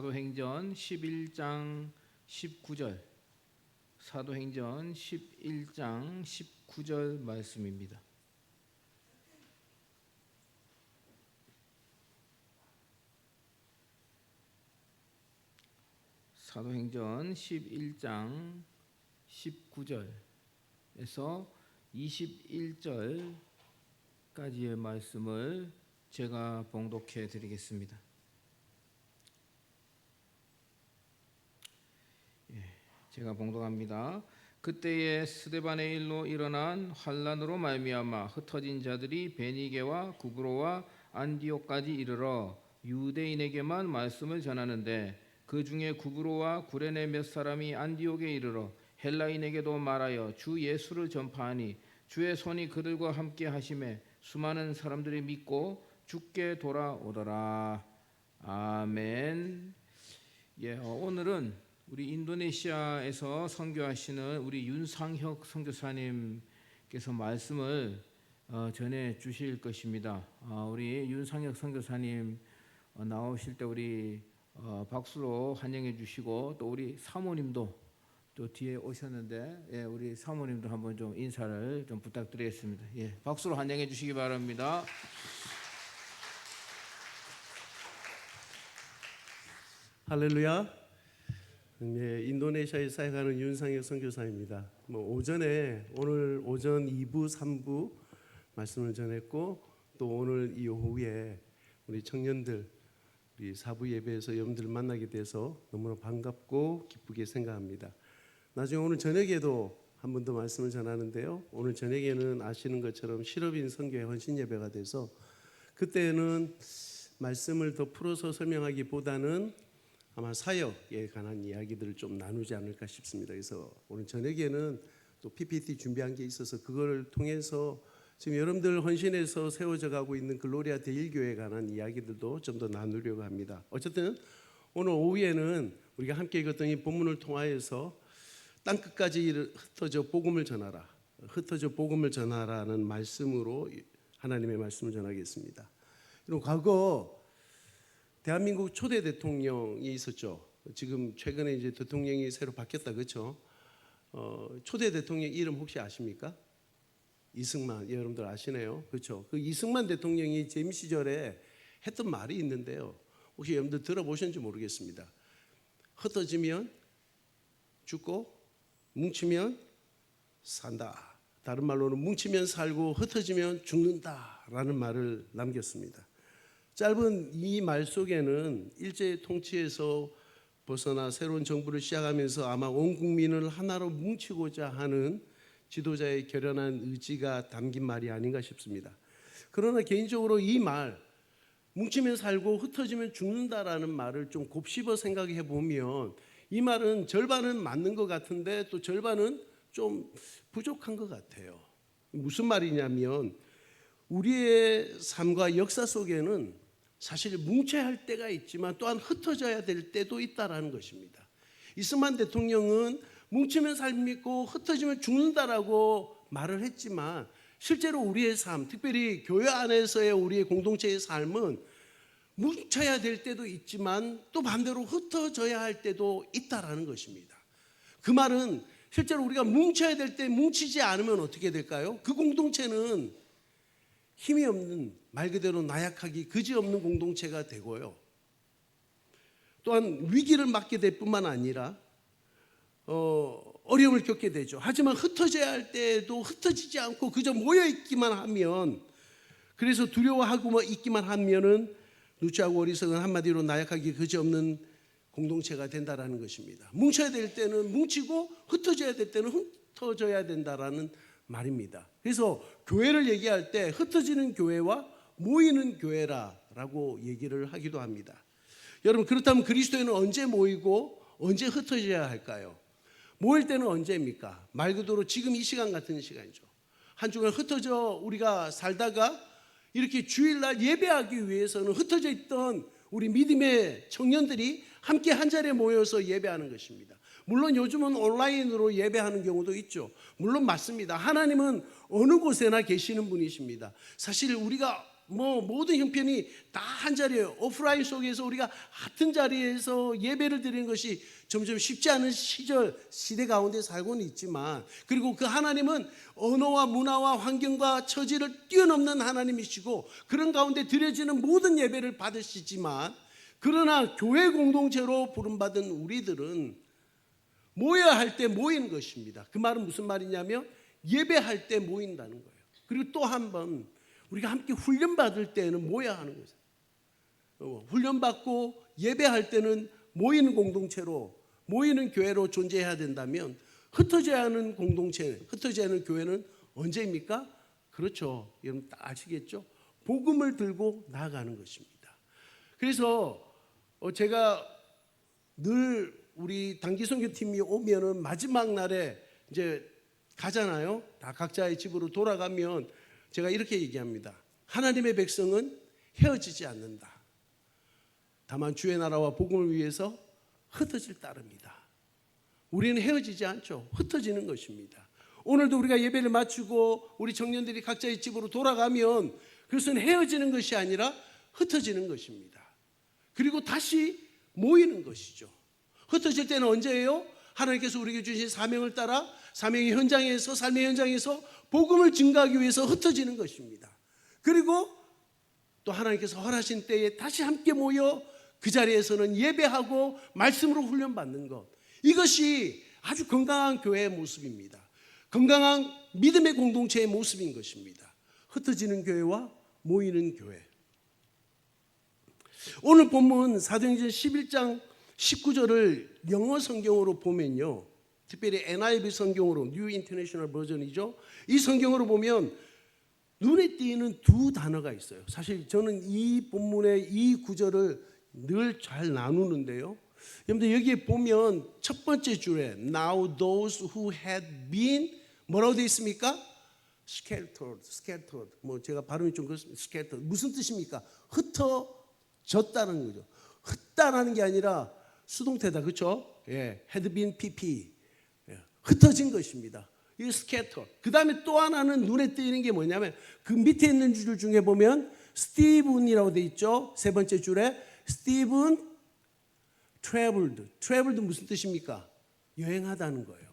사도행전 11장 19절, 사도행전 11장 19절 말씀입니다. 사도행전 11장 19절에서 21절까지의 말씀을 제가 봉독해 드리겠습니다. 제가 봉독합니다. 그때에 스데반의 일로 일어난 환란으로 말미암아 흩어진 자들이 베니게와 구브로와 안디옥까지 이르러 유대인에게만 말씀을 전하는데, 그 중에 구브로와 구레네 몇 사람이 안디옥에 이르러 헬라인에게도 말하여 주 예수를 전파하니 주의 손이 그들과 함께 하심에 수많은 사람들이 믿고 주께 돌아오더라. 아멘. 오늘은 우리 인도네시아에서 선교하시는 우리 윤상혁 선교사님께서 말씀을 전해 주실 것입니다. 우리 윤상혁 선교사님 나오실 때 우리 박수로 환영해 주시고, 또 우리 사모님도 또 뒤에 오셨는데, 우리 사모님도 한번 좀 인사를 좀 부탁드리겠습니다. 박수로 환영해 주시기 바랍니다. 할렐루야. 인도네시아에 사역하는 윤상혁 선교사입니다. 오늘 오전 2부, 3부 말씀을 전했고, 또 오늘 이 오후에 우리 청년들 우리 4부 예배에서 여러분들 만나게 돼서 너무나 반갑고 기쁘게 생각합니다. 나중에 오늘 저녁에도 한 번 더 말씀을 전하는데요, 오늘 저녁에는 아시는 것처럼 실업인 선교회 헌신 예배가 돼서 그때는 말씀을 더 풀어서 설명하기보다는 아마 사역에 관한 이야기들을 좀 나누지 않을까 싶습니다. 그래서 오늘 저녁에는 또 PPT 준비한 게 있어서 그걸 통해서 지금 여러분들 헌신에서 세워져 가고 있는 글로리아 대일교회에 관한 이야기들도 좀 더 나누려고 합니다. 어쨌든 오늘 오후에는 우리가 함께 읽었던 이 본문을 통하여서 땅끝까지 흩어져 복음을 전하라, 흩어져 복음을 전하라는 말씀으로 하나님의 말씀을 전하겠습니다. 그럼 과거 대한민국 초대 대통령이 있었죠. 지금 최근에 이제 대통령이 새로 바뀌었다, 그렇죠? 초대 대통령 이름 혹시 아십니까? 이승만. 여러분들 아시네요, 그렇죠? 그 이승만 대통령이 재임 시절에 했던 말이 있는데요, 혹시 여러분들 들어보셨는지 모르겠습니다. 흩어지면 죽고 뭉치면 산다. 다른 말로는 뭉치면 살고 흩어지면 죽는다라는 말을 남겼습니다. 짧은 이 말 속에는 일제 통치에서 벗어나 새로운 정부를 시작하면서 아마 온 국민을 하나로 뭉치고자 하는 지도자의 결연한 의지가 담긴 말이 아닌가 싶습니다. 그러나 개인적으로 이 말, 뭉치면 살고 흩어지면 죽는다라는 말을 좀 곱씹어 생각해 보면 이 말은 절반은 맞는 것 같은데 또 절반은 좀 부족한 것 같아요. 무슨 말이냐면, 우리의 삶과 역사 속에는 사실 뭉쳐야 할 때가 있지만 또한 흩어져야 될 때도 있다라는 것입니다. 이승만 대통령은 뭉치면 삶이고 흩어지면 죽는다라고 말을 했지만, 실제로 우리의 삶, 특별히 교회 안에서의 우리의 공동체의 삶은 뭉쳐야 될 때도 있지만 또 반대로 흩어져야 할 때도 있다라는 것입니다. 그 말은 실제로 우리가 뭉쳐야 될 때 뭉치지 않으면 어떻게 될까요? 그 공동체는 힘이 없는, 말 그대로 나약하기 그지없는 공동체가 되고요, 또한 위기를 맞게 될 뿐만 아니라 어려움을 겪게 되죠. 하지만 흩어져야 할 때에도 흩어지지 않고 그저 모여있기만 하면, 그래서 두려워하고 있기만 하면은 누추하고 어리석은, 한마디로 나약하기 그지없는 공동체가 된다라는 것입니다. 뭉쳐야 될 때는 뭉치고 흩어져야 될 때는 흩어져야 된다라는 말입니다. 그래서 교회를 얘기할 때 흩어지는 교회와 모이는 교회라고 얘기를 하기도 합니다. 여러분, 그렇다면 그리스도인은 언제 모이고 언제 흩어져야 할까요? 모일 때는 언제입니까? 말 그대로 지금 이 시간 같은 시간이죠. 한 주간 흩어져 우리가 살다가 이렇게 주일날 예배하기 위해서는 흩어져 있던 우리 믿음의 청년들이 함께 한 자리에 모여서 예배하는 것입니다. 물론 요즘은 온라인으로 예배하는 경우도 있죠. 물론 맞습니다. 하나님은 어느 곳에나 계시는 분이십니다. 사실 우리가 모든 형편이 다 한 자리에 오프라인 속에서 우리가 같은 자리에서 예배를 드리는 것이 점점 쉽지 않은 시대 가운데 살고는 있지만, 그리고 그 하나님은 언어와 문화와 환경과 처지를 뛰어넘는 하나님이시고 그런 가운데 드려지는 모든 예배를 받으시지만, 그러나 교회 공동체로 부름받은 우리들은 모여야 할 때 모이는 것입니다. 그 말은 무슨 말이냐면 예배할 때 모인다는 거예요. 그리고 또 한 번 우리가 함께 훈련받을 때는 모여야 하는 거죠. 훈련받고 예배할 때는 모이는 공동체로, 모이는 교회로 존재해야 된다면, 흩어져야 하는 공동체, 흩어져야 하는 교회는 언제입니까? 그렇죠. 여러분 다 아시겠죠? 복음을 들고 나아가는 것입니다. 그래서 제가 늘 우리 단기선교팀이 오면은 마지막 날에 이제 가잖아요. 다 각자의 집으로 돌아가면 제가 이렇게 얘기합니다. 하나님의 백성은 헤어지지 않는다. 다만 주의 나라와 복음을 위해서 흩어질 따릅니다. 우리는 헤어지지 않죠. 흩어지는 것입니다. 오늘도 우리가 예배를 마치고 우리 청년들이 각자의 집으로 돌아가면 그것은 헤어지는 것이 아니라 흩어지는 것입니다. 그리고 다시 모이는 것이죠. 흩어질 때는 언제예요? 하나님께서 우리에게 주신 사명을 따라 사명의 현장에서, 삶의 현장에서 복음을 증가하기 위해서 흩어지는 것입니다. 그리고 또 하나님께서 허락하신 때에 다시 함께 모여 그 자리에서는 예배하고 말씀으로 훈련받는 것, 이것이 아주 건강한 교회의 모습입니다. 건강한 믿음의 공동체의 모습인 것입니다. 흩어지는 교회와 모이는 교회. 오늘 본문 사도행전 11장 19절을 영어 성경으로 보면요, 특별히 NIV 성경으로, New International Version이죠. 이 성경으로 보면 눈에 띄는 두 단어가 있어요. 사실 저는 이 본문의 이 구절을 늘 잘 나누는데요. 여러분들 여기에 보면 첫 번째 줄에 Now those who had been 뭐라고 되어 있습니까? Scattered. 제가 발음이 좀 그렇습니다. Scattered. 무슨 뜻입니까? 흩어졌다는 거죠. 흩다라는 게 아니라 수동태다, 그렇죠? 예, had been pp. 예, 흩어진 것입니다. 이 scatter. 그 다음에 또 하나는 눈에 띄는 게 뭐냐면 그 밑에 있는 줄 중에 보면 스티븐이라고 돼 있죠. 세 번째 줄에 스티븐 traveled 무슨 뜻입니까? 여행하다는 거예요.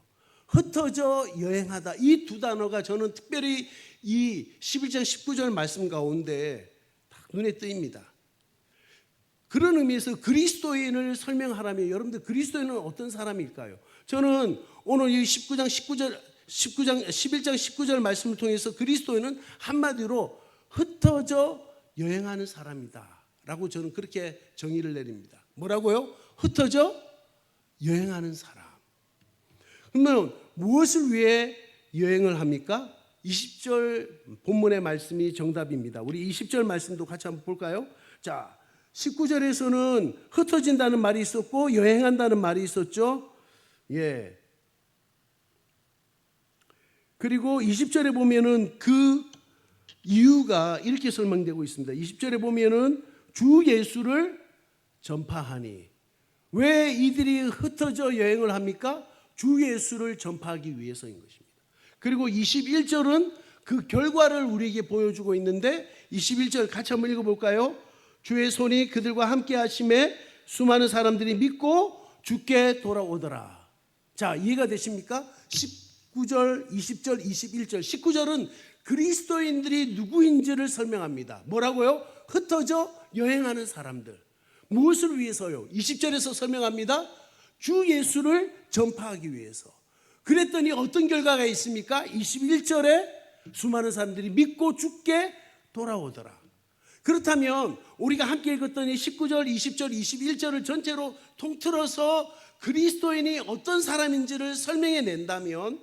흩어져 여행하다. 이 두 단어가 저는 특별히 이 11장 19절 말씀 가운데 딱 눈에 띄입니다. 그런 의미에서 그리스도인을 설명하라면 여러분들 그리스도인은 어떤 사람일까요? 저는 오늘 이 11장 19절 말씀을 통해서 그리스도인은 한마디로 흩어져 여행하는 사람이다 라고 저는 그렇게 정의를 내립니다. 뭐라고요? 흩어져 여행하는 사람. 그러면 무엇을 위해 여행을 합니까? 20절 본문의 말씀이 정답입니다. 우리 20절 말씀도 같이 한번 볼까요? 자, 19절에서는 흩어진다는 말이 있었고 여행한다는 말이 있었죠. 예. 그리고 20절에 보면은 그 이유가 이렇게 설명되고 있습니다. 20절에 보면은 주 예수를 전파하니. 왜 이들이 흩어져 여행을 합니까? 주 예수를 전파하기 위해서인 것입니다. 그리고 21절은 그 결과를 우리에게 보여주고 있는데 21절 같이 한번 읽어볼까요? 주의 손이 그들과 함께 하심에 수많은 사람들이 믿고 주께 돌아오더라. 자, 이해가 되십니까? 19절, 20절, 21절. 19절은 그리스도인들이 누구인지를 설명합니다. 뭐라고요? 흩어져 여행하는 사람들. 무엇을 위해서요? 20절에서 설명합니다. 주 예수를 전파하기 위해서. 그랬더니 어떤 결과가 있습니까? 21절에 수많은 사람들이 믿고 주께 돌아오더라. 그렇다면 우리가 함께 읽었던 이 19절, 20절, 21절을 전체로 통틀어서 그리스도인이 어떤 사람인지를 설명해 낸다면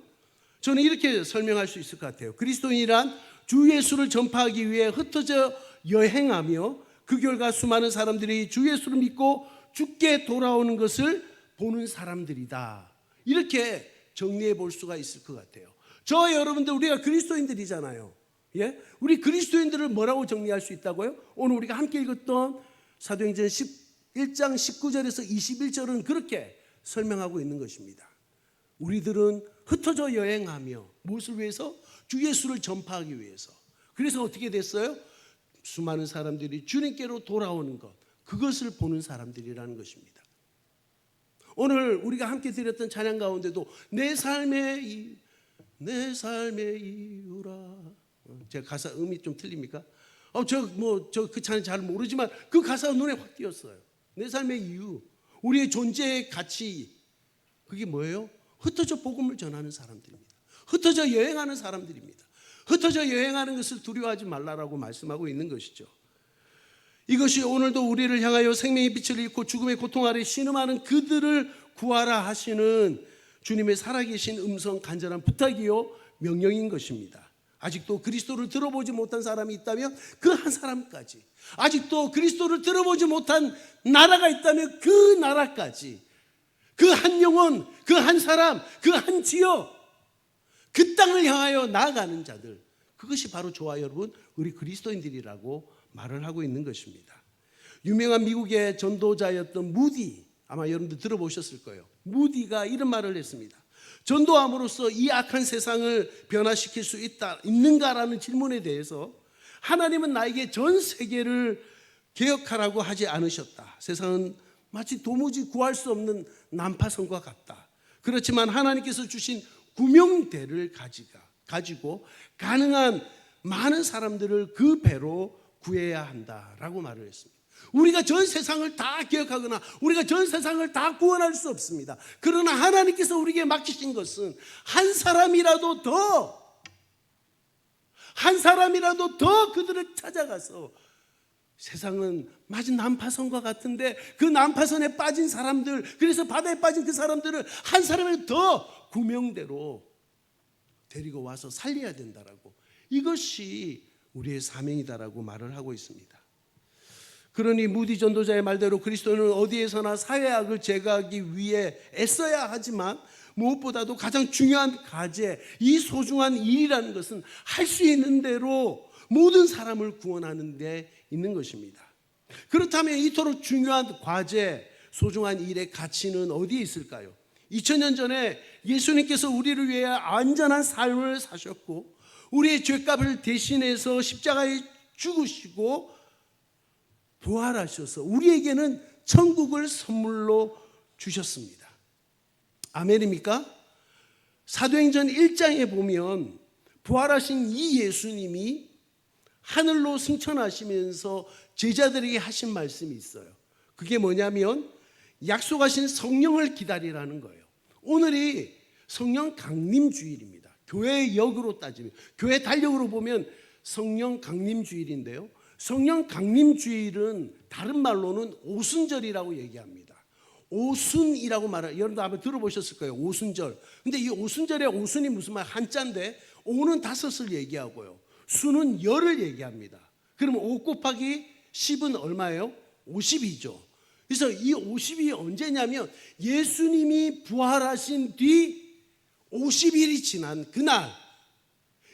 저는 이렇게 설명할 수 있을 것 같아요. 그리스도인이란 주 예수를 전파하기 위해 흩어져 여행하며 그 결과 수많은 사람들이 주 예수를 믿고 주께 돌아오는 것을 보는 사람들이다. 이렇게 정리해 볼 수가 있을 것 같아요. 저와 여러분들 우리가 그리스도인들이잖아요. 예? 우리 그리스도인들을 뭐라고 정리할 수 있다고요? 오늘 우리가 함께 읽었던 사도행전 11장 19절에서 21절은 그렇게 설명하고 있는 것입니다. 우리들은 흩어져 여행하며 무엇을 위해서? 주 예수를 전파하기 위해서. 그래서 어떻게 됐어요? 수많은 사람들이 주님께로 돌아오는 것, 그것을 보는 사람들이라는 것입니다. 오늘 우리가 함께 드렸던 찬양 가운데도 내 삶의 이유라. 제가 가사 음이 좀 틀립니까? 저 그 찬양 잘 모르지만 그 가사가 눈에 확 띄었어요. 내 삶의 이유, 우리의 존재의 가치, 그게 뭐예요? 흩어져 복음을 전하는 사람들입니다. 흩어져 여행하는 사람들입니다. 흩어져 여행하는 것을 두려워하지 말라라고 말씀하고 있는 것이죠. 이것이 오늘도 우리를 향하여 생명의 빛을 잃고 죽음의 고통 아래 신음하는 그들을 구하라 하시는 주님의 살아계신 음성, 간절한 부탁이요 명령인 것입니다. 아직도 그리스도를 들어보지 못한 사람이 있다면 그 한 사람까지, 아직도 그리스도를 들어보지 못한 나라가 있다면 그 나라까지, 그 한 영혼, 그 한 사람, 그 한 지역, 그 땅을 향하여 나아가는 자들, 그것이 바로 저와 여러분 우리 그리스도인들이라고 말을 하고 있는 것입니다. 유명한 미국의 전도자였던 무디, 아마 여러분들 들어보셨을 거예요. 무디가 이런 말을 했습니다. 전도함으로써 이 악한 세상을 변화시킬 수 있는가라는 질문에 대해서 하나님은 나에게 전 세계를 개혁하라고 하지 않으셨다. 세상은 마치 도무지 구할 수 없는 난파선과 같다. 그렇지만 하나님께서 주신 구명대를 가지고 가능한 많은 사람들을 그 배로 구해야 한다라고 말을 했습니다. 우리가 전 세상을 다 기억하거나 우리가 전 세상을 다 구원할 수 없습니다. 그러나 하나님께서 우리에게 맡기신 것은 한 사람이라도 더 그들을 찾아가서, 세상은 마치 난파선과 같은데 그 난파선에 빠진 사람들, 그래서 바다에 빠진 그 사람들을 한 사람을 더 구명대로 데리고 와서 살려야 된다라고, 이것이 우리의 사명이다라고 말을 하고 있습니다. 그러니 무디 전도자의 말대로 그리스도는 어디에서나 사회악을 제거하기 위해 애써야 하지만 무엇보다도 가장 중요한 과제, 이 소중한 일이라는 것은 할 수 있는 대로 모든 사람을 구원하는 데 있는 것입니다. 그렇다면 이토록 중요한 과제, 소중한 일의 가치는 어디에 있을까요? 2000년 전에 예수님께서 우리를 위해 안전한 삶을 사셨고 우리의 죄값을 대신해서 십자가에 죽으시고 부활하셔서 우리에게는 천국을 선물로 주셨습니다. 아멘입니까? 사도행전 1장에 보면 부활하신 이 예수님이 하늘로 승천하시면서 제자들에게 하신 말씀이 있어요. 그게 뭐냐면 약속하신 성령을 기다리라는 거예요. 오늘이 성령 강림 주일입니다. 교회의 역으로 따지면, 교회 달력으로 보면 성령 강림 주일인데요, 성령 강림 주일은 다른 말로는 오순절이라고 얘기합니다. 오순이라고 말해요. 여러분도 한번 들어보셨을 거예요. 오순절. 근데 이 오순절의 오순이 무슨 말? 한자인데 오는 5을 얘기하고요, 수는 열을 얘기합니다. 그러면 5 곱하기 10은 얼마예요? 50이죠. 그래서 이 50이 언제냐면 예수님이 부활하신 뒤 50일이 지난 그날,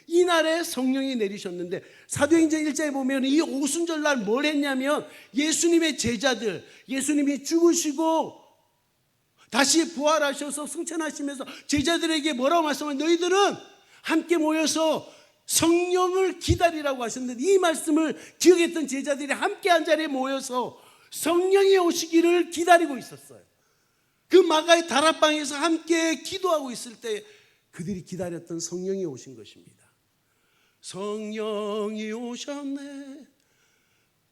이날에 성령이 내리셨는데 사도행전 1장에 보면 이 오순절날 뭘 했냐면 예수님의 제자들, 예수님이 죽으시고 다시 부활하셔서 승천하시면서 제자들에게 뭐라고 말씀하면 너희들은 함께 모여서 성령을 기다리라고 하셨는데, 이 말씀을 기억했던 제자들이 함께 한 자리에 모여서 성령이 오시기를 기다리고 있었어요. 그 마가의 다락방에서 함께 기도하고 있을 때 그들이 기다렸던 성령이 오신 것입니다. 성령이 오셨네,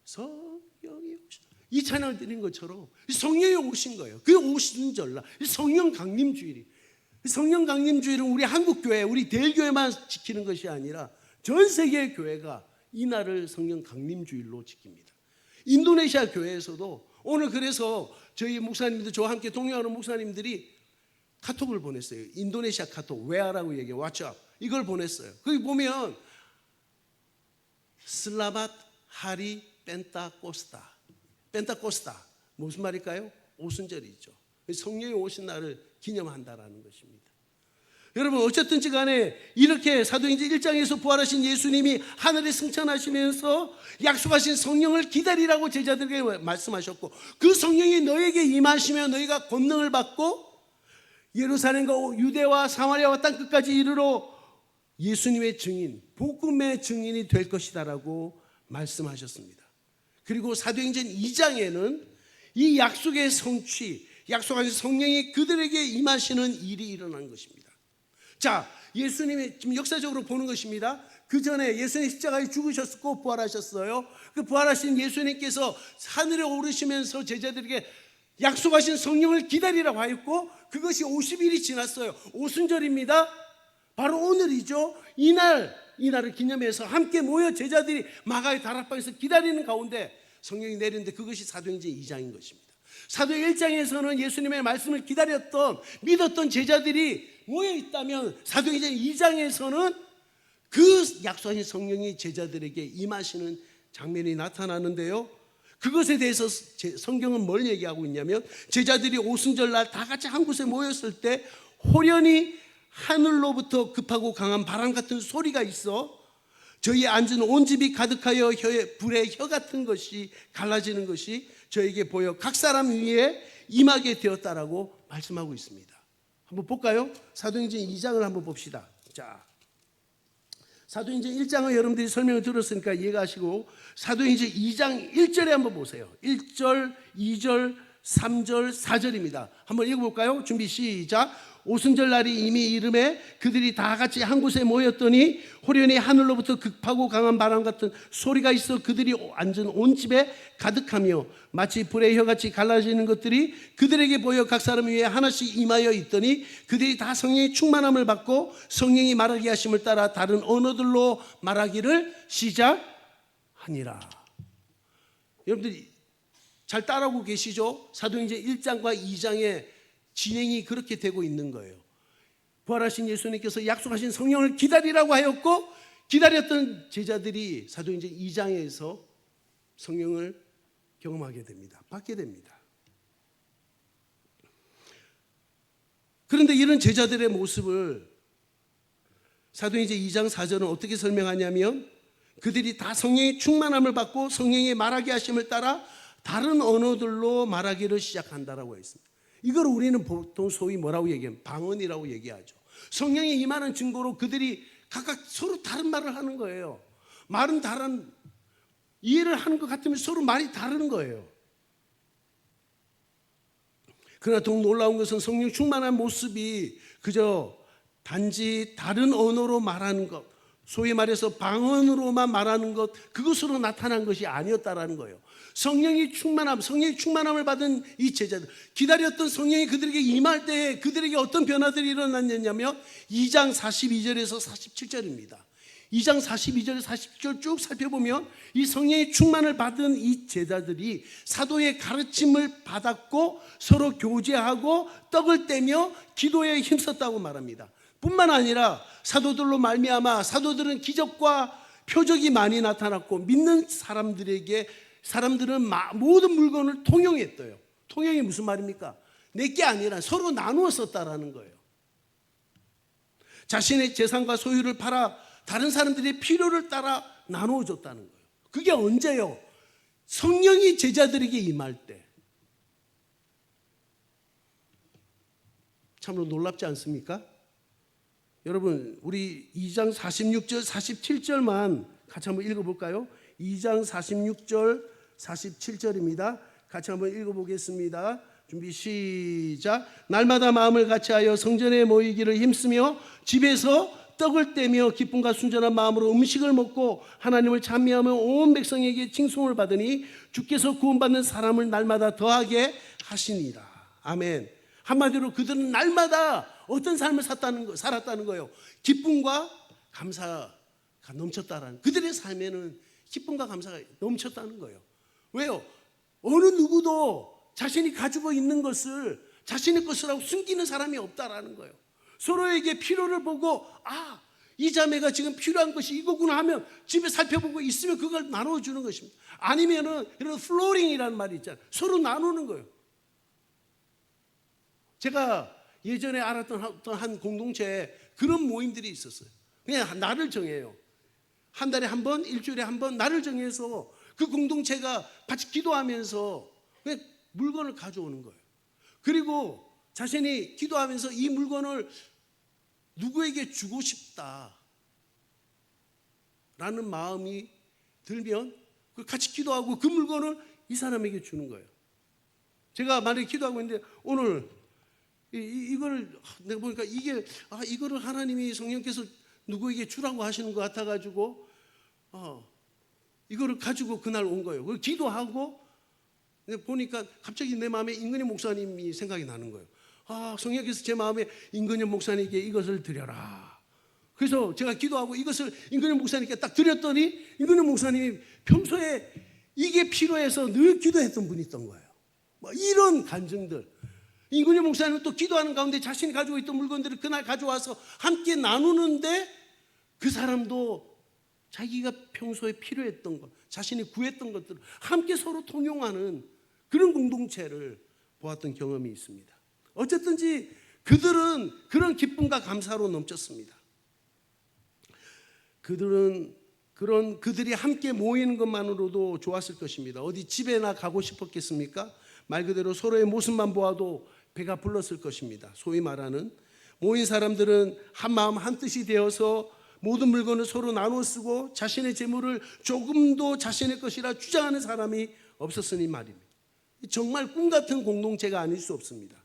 성령이 오셨네, 이 찬양을 드린 것처럼 성령이 오신 거예요. 그 오순절날 성령 강림주일이, 성령 강림주일은 우리 한국교회, 우리 대일교회만 지키는 것이 아니라 전 세계의 교회가 이날을 성령 강림주일로 지킵니다. 인도네시아 교회에서도 오늘, 그래서 저희 목사님들, 저와 함께 동행하는 목사님들이 카톡을 보냈어요. 인도네시아 카톡, 웨아라고 얘기해요. 왓츠업, 이걸 보냈어요. 거기 보면 슬라맛 하리 펜타코스타 무슨 말일까요? 오순절이죠. 성령이 오신 날을 기념한다라는 것입니다. 여러분, 어쨌든지 간에 이렇게 사도행전 1장에서 부활하신 예수님이 하늘에 승천하시면서 약속하신 성령을 기다리라고 제자들에게 말씀하셨고, 그 성령이 너에게 임하시면 너희가 권능을 받고 예루살렘과 유대와 사마리아와 땅끝까지 이르러 예수님의 증인, 복음의 증인이 될 것이다라고 말씀하셨습니다. 그리고 사도행전 2장에는 이 약속의 성취, 약속하신 성령이 그들에게 임하시는 일이 일어난 것입니다. 자, 예수님이 지금 역사적으로 보는 것입니다. 그 전에 예수님 십자가에 죽으셨고 부활하셨어요. 그 부활하신 예수님께서 하늘에 오르시면서 제자들에게 약속하신 성령을 기다리라고 하였고, 그것이 50일이 지났어요. 오순절입니다. 바로 오늘이죠. 이날을 기념해서 함께 모여 제자들이 마가의 다락방에서 기다리는 가운데 성령이 내리는데, 그것이 사도행전 2장인 것입니다. 사도행 1장에서는 예수님의 말씀을 기다렸던, 믿었던 제자들이 모여 있다면, 사도행전 2장에서는 그 약속하신 성령이 제자들에게 임하시는 장면이 나타나는데요. 그것에 대해서 성경은 뭘 얘기하고 있냐면, 제자들이 오순절날 다 같이 한 곳에 모였을 때 호련히 하늘로부터 급하고 강한 바람 같은 소리가 있어 저희 앉은 온 집이 가득하여 불에 혀 같은 것이 갈라지는 것이 저에게 보여 각 사람 위에 임하게 되었다라고 말씀하고 있습니다. 한번 볼까요? 사도행전 2장을 한번 봅시다. 자, 사도행전 1장은 여러분들이 설명을 들었으니까 이해가시고, 사도행전 2장 1절에 한번 보세요. 1절, 2절, 3절, 4절입니다. 한번 읽어볼까요? 준비 시작. 오순절 날이 이미 이름에 그들이 다 같이 한 곳에 모였더니 호련히 하늘로부터 급하고 강한 바람 같은 소리가 있어 그들이 앉은 온 집에 가득하며 마치 불의 혀같이 갈라지는 것들이 그들에게 보여 각 사람 위에 하나씩 임하여 있더니 그들이 다 성령의 충만함을 받고 성령이 말하게 하심을 따라 다른 언어들로 말하기를 시작하니라. 여러분들이 잘 따라오고 계시죠? 사도행전 1장과 2장의 진행이 그렇게 되고 있는 거예요. 부활하신 예수님께서 약속하신 성령을 기다리라고 하였고, 기다렸던 제자들이 사도행전 2장에서 성령을 경험하게 됩니다. 받게 됩니다. 그런데 이런 제자들의 모습을 사도행전 2장 4절은 어떻게 설명하냐면, 그들이 다 성령의 충만함을 받고 성령이 말하게 하심을 따라 다른 언어들로 말하기를 시작한다라고 했습니다. 이걸 우리는 보통 소위 뭐라고 얘기하면 방언이라고 얘기하죠. 성령이 임하는 증거로 그들이 각각 서로 다른 말을 하는 거예요. 말은 다른, 이해를 하는 것 같으면 서로 말이 다른 거예요. 그러나 더욱 놀라운 것은 성령 충만한 모습이 그저 단지 다른 언어로 말하는 것, 소위 말해서 방언으로만 말하는 것, 그것으로 나타난 것이 아니었다라는 거예요. 성령의 충만함을 받은 이 제자들, 기다렸던 성령이 그들에게 임할 때에 그들에게 어떤 변화들이 일어났냐면 2장 42절에서 47절입니다. 2장 42절, 40절 쭉 살펴보면 이 성령의 충만을 받은 이 제자들이 사도의 가르침을 받았고 서로 교제하고 떡을 떼며 기도에 힘썼다고 말합니다. 뿐만 아니라 사도들로 말미암아 사도들은 기적과 표적이 많이 나타났고 믿는 사람들은 모든 물건을 통용했대요. 통용이 무슨 말입니까? 내게 아니라 서로 나누어 썼다라는 거예요. 자신의 재산과 소유를 팔아 다른 사람들의 필요를 따라 나누어 줬다는 거예요. 그게 언제요? 성령이 제자들에게 임할 때. 참으로 놀랍지 않습니까? 여러분, 우리 2장 46절, 47절만 같이 한번 읽어볼까요? 2장 46절, 47절입니다. 같이 한번 읽어보겠습니다. 준비 시작. 날마다 마음을 같이하여 성전에 모이기를 힘쓰며 집에서 떡을 떼며 기쁨과 순전한 마음으로 음식을 먹고 하나님을 찬미하며 온 백성에게 칭송을 받으니 주께서 구원받는 사람을 날마다 더하게 하시니라. 아멘. 한마디로 그들은 날마다 어떤 삶을 살았다는 거예요. 기쁨과 감사가 넘쳤다라는, 그들의 삶에는 기쁨과 감사가 넘쳤다는 거예요. 왜요? 어느 누구도 자신이 가지고 있는 것을 자신의 것이라고 숨기는 사람이 없다라는 거예요. 서로에게 필요를 보고, 아, 이 자매가 지금 필요한 것이 이거구나 하면 집에 살펴보고 있으면 그걸 나눠주는 것입니다. 아니면은 이런 플로링이라는 말이 있잖아요. 서로 나누는 거예요. 제가 예전에 알았던 한 공동체에 그런 모임들이 있었어요. 그냥 날을 정해요. 한 달에 한 번, 일주일에 한 번 날을 정해서 그 공동체가 같이 기도하면서 그냥 물건을 가져오는 거예요. 그리고 자신이 기도하면서 이 물건을 누구에게 주고 싶다라는 마음이 들면 같이 기도하고 그 물건을 이 사람에게 주는 거예요. 제가 만약에 기도하고 있는데 오늘 이걸 내가 보니까 이거를 하나님이 성령께서 누구에게 주라고 하시는 것 같아가지고 이거를 가지고 그날 온 거예요. 그걸 기도하고 보니까 갑자기 내 마음에 임근현 목사님이 생각이 나는 거예요. 성령께서 제 마음에 임근현 목사님께 이것을 드려라. 그래서 제가 기도하고 이것을 임근현 목사님께 딱 드렸더니 임근현 목사님이 평소에 이게 필요해서 늘 기도했던 분이 있던 거예요. 이런 간증들. 임근현 목사님은 또 기도하는 가운데 자신이 가지고 있던 물건들을 그날 가져와서 함께 나누는데 그 사람도 자기가 평소에 필요했던 것, 자신이 구했던 것들을 함께 서로 통용하는 그런 공동체를 보았던 경험이 있습니다. 어쨌든지 그들은 그런 기쁨과 감사로 넘쳤습니다. 그들이 함께 모이는 것만으로도 좋았을 것입니다. 어디 집에나 가고 싶었겠습니까? 말 그대로 서로의 모습만 보아도 배가 불렀을 것입니다. 소위 말하는 모인 사람들은 한 마음 한 뜻이 되어서 모든 물건을 서로 나눠 쓰고 자신의 재물을 조금도 자신의 것이라 주장하는 사람이 없었으니 말입니다. 정말 꿈 같은 공동체가 아닐 수 없습니다.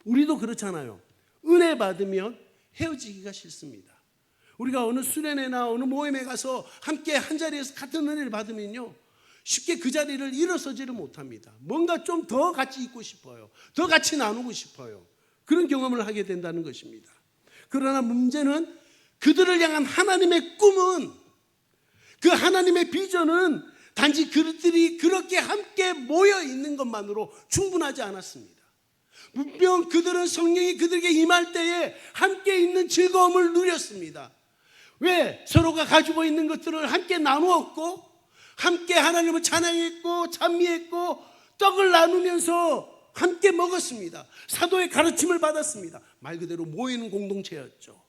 우리도 그렇잖아요. 은혜 받으면 헤어지기가 싫습니다. 우리가 어느 수련회나 어느 모임에 가서 함께 한 자리에서 같은 은혜를 받으면요, 쉽게 그 자리를 일어서지를 못합니다. 뭔가 좀 더 같이 있고 싶어요. 더 같이 나누고 싶어요. 그런 경험을 하게 된다는 것입니다. 그러나 문제는 그들을 향한 하나님의 꿈은, 그 하나님의 비전은 단지 그들이 그렇게 함께 모여 있는 것만으로 충분하지 않았습니다. 분명 그들은 성령이 그들에게 임할 때에 함께 있는 즐거움을 누렸습니다. 왜? 서로가 가지고 있는 것들을 함께 나누었고 함께 하나님을 찬양했고 찬미했고 떡을 나누면서 함께 먹었습니다. 사도의 가르침을 받았습니다. 말 그대로 모이는 공동체였죠.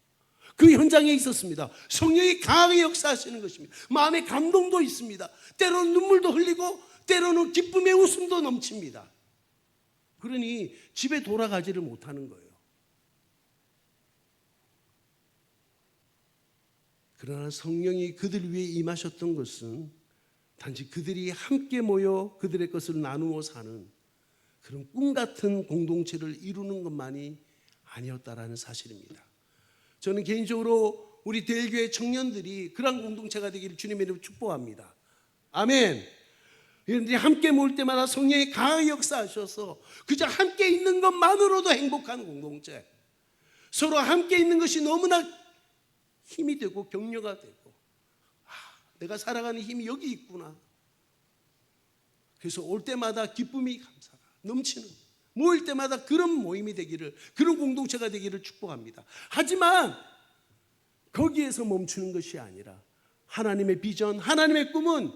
그 현장에 있었습니다. 성령이 강하게 역사하시는 것입니다. 마음에 감동도 있습니다. 때로는 눈물도 흘리고 때로는 기쁨의 웃음도 넘칩니다. 그러니 집에 돌아가지를 못하는 거예요. 그러나 성령이 그들 위해 임하셨던 것은 단지 그들이 함께 모여 그들의 것을 나누어 사는 그런 꿈 같은 공동체를 이루는 것만이 아니었다라는 사실입니다. 저는 개인적으로 우리 대일교회 청년들이 그런 공동체가 되기를 주님의 이름으로 축복합니다. 아멘. 여러분들이 함께 모일 때마다 성령이 강하게 역사하셔서 그저 함께 있는 것만으로도 행복한 공동체, 서로 함께 있는 것이 너무나 힘이 되고 격려가 되고, 내가 살아가는 힘이 여기 있구나. 그래서 올 때마다 기쁨이 감사가 넘치는, 모일 때마다 그런 모임이 되기를, 그런 공동체가 되기를 축복합니다. 하지만 거기에서 멈추는 것이 아니라 하나님의 비전, 하나님의 꿈은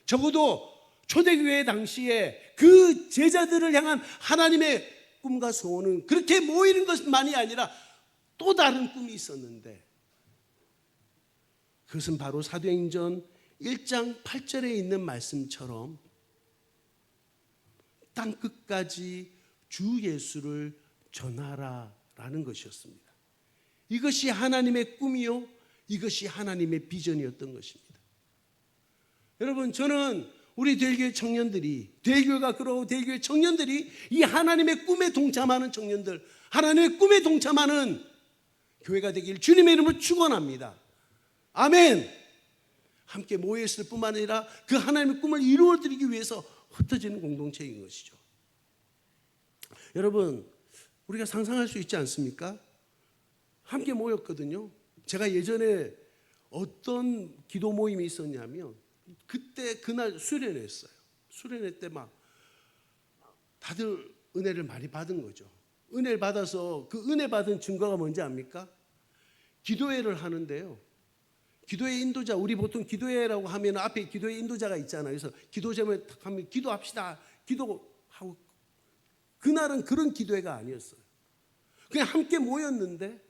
적어도 초대교회 당시에 그 제자들을 향한 하나님의 꿈과 소원은 그렇게 모이는 것만이 아니라 또 다른 꿈이 있었는데, 그것은 바로 사도행전 1장 8절에 있는 말씀처럼 땅끝까지 주 예수를 전하라라는 것이었습니다. 이것이 하나님의 꿈이요, 이것이 하나님의 비전이었던 것입니다. 여러분, 저는 우리 대일교회 청년들이, 대일교회가 그러고 대일교회 청년들이 이 하나님의 꿈에 동참하는 청년들, 하나님의 꿈에 동참하는 교회가 되길 주님의 이름으로 축원합니다. 아멘. 함께 모여있을 뿐만 아니라 그 하나님의 꿈을 이루어드리기 위해서 흩어지는 공동체인 것이죠. 여러분, 우리가 상상할 수 있지 않습니까? 함께 모였거든요. 제가 예전에 어떤 기도 모임이 있었냐면, 그날 수련회였어요. 수련회 때 막 다들 은혜를 많이 받은 거죠. 은혜를 받아서 그 은혜 받은 증거가 뭔지 압니까? 기도회를 하는데요, 기도회 인도자, 우리 보통 기도회라고 하면 앞에 기도회 인도자가 있잖아요. 그래서 기도 제목에 탁 하면 기도합시다, 기도하고, 그날은 그런 기도회가 아니었어요. 그냥 함께 모였는데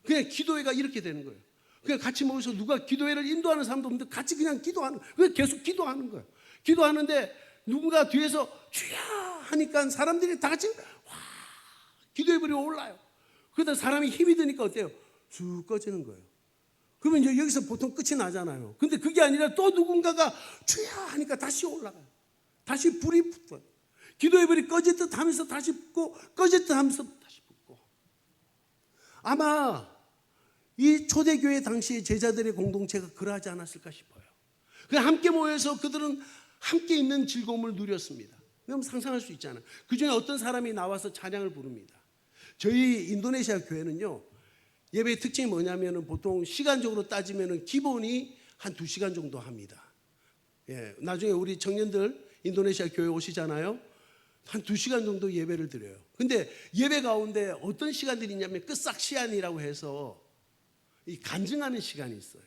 그냥 기도회가 이렇게 되는 거예요. 그냥 같이 모여서 누가 기도회를 인도하는 사람도 없는데 같이 그냥 기도하는 거예요. 그냥 계속 기도하는 거예요. 기도하는데 누군가 뒤에서 주야 하니까 사람들이 다 같이 와 기도의 불이 올라요. 그러다 사람이 힘이 드니까 어때요? 쭉 꺼지는 거예요. 그러면 이제 여기서 보통 끝이 나잖아요. 근데 그게 아니라 또 누군가가 주야 하니까 다시 올라가요. 다시 불이 붙어요. 기도의 불이 꺼질 듯 하면서 다시 붙고 꺼질 듯 하면서 다시 붙고. 아마 이 초대교회 당시의 제자들의 공동체가 그러하지 않았을까 싶어요. 그냥 함께 모여서 그들은 함께 있는 즐거움을 누렸습니다. 그럼 상상할 수 있잖아요. 그 중에 어떤 사람이 나와서 찬양을 부릅니다. 저희 인도네시아 교회는요, 예배의 특징이 뭐냐면 보통 시간적으로 따지면 기본이 한 2시간 정도 합니다. 예, 나중에 우리 청년들 인도네시아 교회 오시잖아요. 한 2시간 정도 예배를 드려요. 근데 예배 가운데 어떤 시간들이 있냐면 끝삭시안이라고 해서 이 간증하는 시간이 있어요.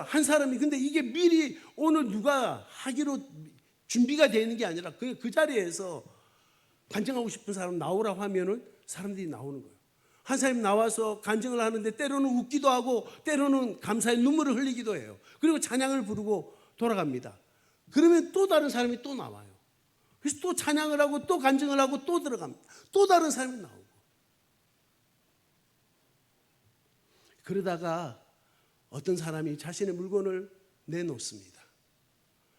한 사람이 근데 이게 미리 오늘 누가 하기로 준비가 되는 게 아니라 그 자리에서 간증하고 싶은 사람 나오라고 하면은 사람들이 나오는 거예요. 한 사람이 나와서 간증을 하는데 때로는 웃기도 하고 때로는 감사의 눈물을 흘리기도 해요. 그리고 찬양을 부르고 돌아갑니다. 그러면 또 다른 사람이 또 나와요. 그래서 또 찬양을 하고 또 간증을 하고 또 들어갑니다. 또 다른 사람이 나오고. 그러다가 어떤 사람이 자신의 물건을 내놓습니다.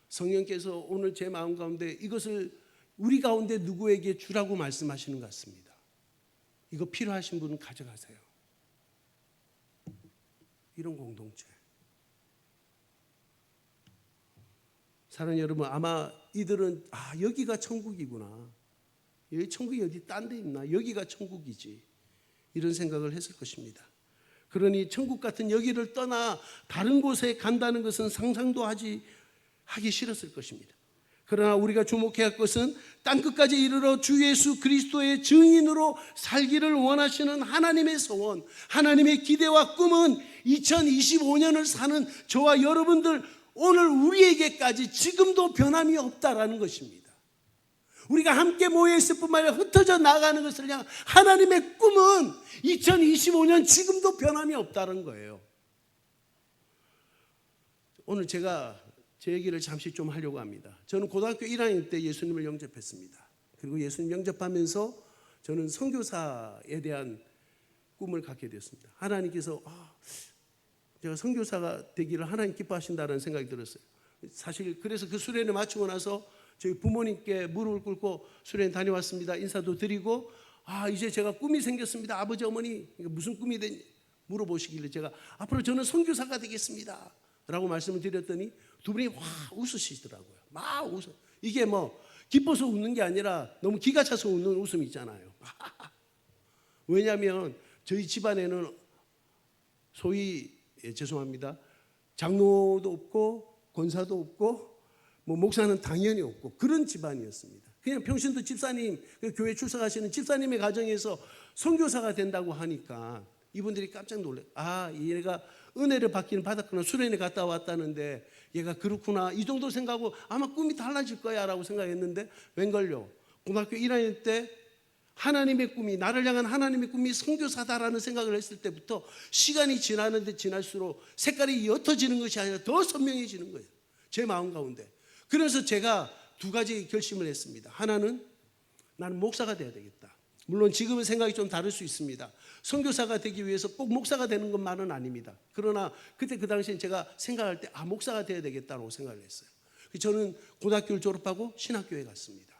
성령께서 오늘 제 마음 가운데 이것을 우리 가운데 누구에게 주라고 말씀하시는 것 같습니다. 이거 필요하신 분은 가져가세요. 이런 공동체. 사랑하는 여러분, 아마 이들은 여기가 천국이구나. 여기 천국이 어디 딴 데 있나? 여기가 천국이지. 이런 생각을 했을 것입니다. 그러니 천국 같은 여기를 떠나 다른 곳에 간다는 것은 상상도 하기 싫었을 것입니다. 그러나 우리가 주목해야 할 것은 땅끝까지 이르러 주 예수 그리스도의 증인으로 살기를 원하시는 하나님의 소원, 하나님의 기대와 꿈은 2025년을 사는 저와 여러분들 오늘 우리에게까지 지금도 변함이 없다라는 것입니다. 우리가 함께 모여있을 뿐만 아니라 흩어져 나가는 것을 향한 하나님의 꿈은 2025년 지금도 변함이 없다는 거예요. 오늘 제가 제 얘기를 잠시 좀 하려고 합니다. 저는 고등학교 1학년 때 예수님을 영접했습니다. 그리고 예수님 영접하면서 저는 선교사에 대한 꿈을 갖게 되었습니다. 하나님께서 제가 선교사가 되기를 하나님 기뻐하신다는 생각이 들었어요. 사실 그래서 그 수련회 마치고 나서 저희 부모님께 무릎을 꿇고 수련회 다녀왔습니다. 인사도 드리고 이제 제가 꿈이 생겼습니다. 아버지 어머니 무슨 꿈이 되니 물어보시길래 제가 앞으로 저는 선교사가 되겠습니다 라고 말씀을 드렸더니 두 분이 웃으시더라고요. 막 웃어. 이게 뭐 기뻐서 웃는 게 아니라 너무 기가 차서 웃는 웃음이 있잖아요. 왜냐하면 저희 집안에는 소위 죄송합니다. 장로도 없고 권사도 없고 뭐 목사는 당연히 없고 그런 집안이었습니다. 그냥 평신도 집사님, 교회 출석하시는 집사님의 가정에서 선교사가 된다고 하니까 이분들이 깜짝 놀래요. 얘가 은혜를 받기는 받았구나. 수련회 갔다 왔다는데 얘가 그렇구나. 이 정도 생각하고 아마 꿈이 달라질 거야 라고 생각했는데 웬걸요. 고등학교 1학년 때 하나님의 꿈이, 나를 향한 하나님의 꿈이 선교사다라는 생각을 했을 때부터 시간이 지나는데 지날수록 색깔이 옅어지는 것이 아니라 더 선명해지는 거예요. 제 마음 가운데. 그래서 제가 두 가지 결심을 했습니다. 하나는 나는 목사가 돼야 되겠다. 물론 지금은 생각이 좀 다를 수 있습니다. 선교사가 되기 위해서 꼭 목사가 되는 것만은 아닙니다. 그러나 그때 그 당시에 제가 생각할 때 목사가 돼야 되겠다고 생각을 했어요. 저는 고등학교를 졸업하고 신학교에 갔습니다.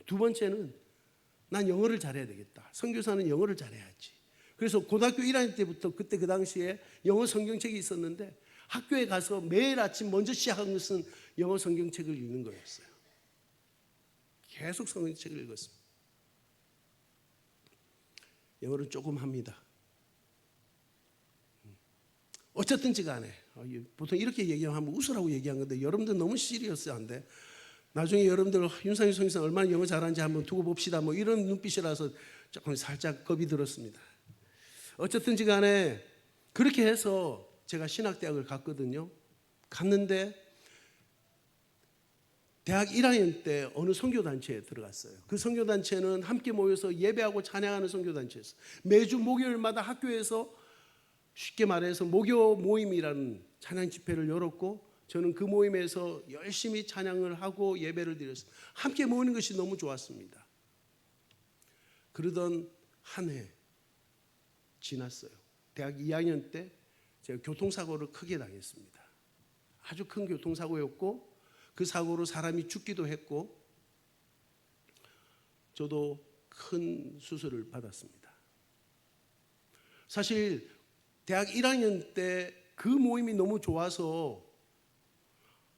두 번째는 난 영어를 잘해야 되겠다. 선교사는 영어를 잘해야지. 그래서 고등학교 1학년 때부터 그때 그 당시에 영어 성경책이 있었는데 학교에 가서 매일 아침 먼저 시작한 것은 영어 성경책을 읽는 거였어요. 계속 성경책을 읽었습니다. 영어를 조금 합니다. 어쨌든지 간에 보통 이렇게 얘기하면 웃으라고 얘기한 건데 여러분들 너무 시리어스한데 나중에 여러분들 윤상희 성교사 얼마나 영어 잘하는지 한번 두고 봅시다. 뭐 이런 눈빛이라서 조금 살짝 겁이 들었습니다. 어쨌든지 간에 그렇게 해서 제가 신학대학을 갔거든요. 갔는데 대학 1학년 때 어느 선교단체에 들어갔어요. 그 선교단체는 함께 모여서 예배하고 찬양하는 선교단체였어요. 매주 목요일마다 학교에서 쉽게 말해서 목요 모임이라는 찬양 집회를 열었고 저는 그 모임에서 열심히 찬양을 하고 예배를 드렸어요. 함께 모이는 것이 너무 좋았습니다. 그러던 한 해 지났어요. 대학 2학년 때 제가 교통사고를 크게 당했습니다. 아주 큰 교통사고였고 그 사고로 사람이 죽기도 했고 저도 큰 수술을 받았습니다. 사실 대학 1학년 때 그 모임이 너무 좋아서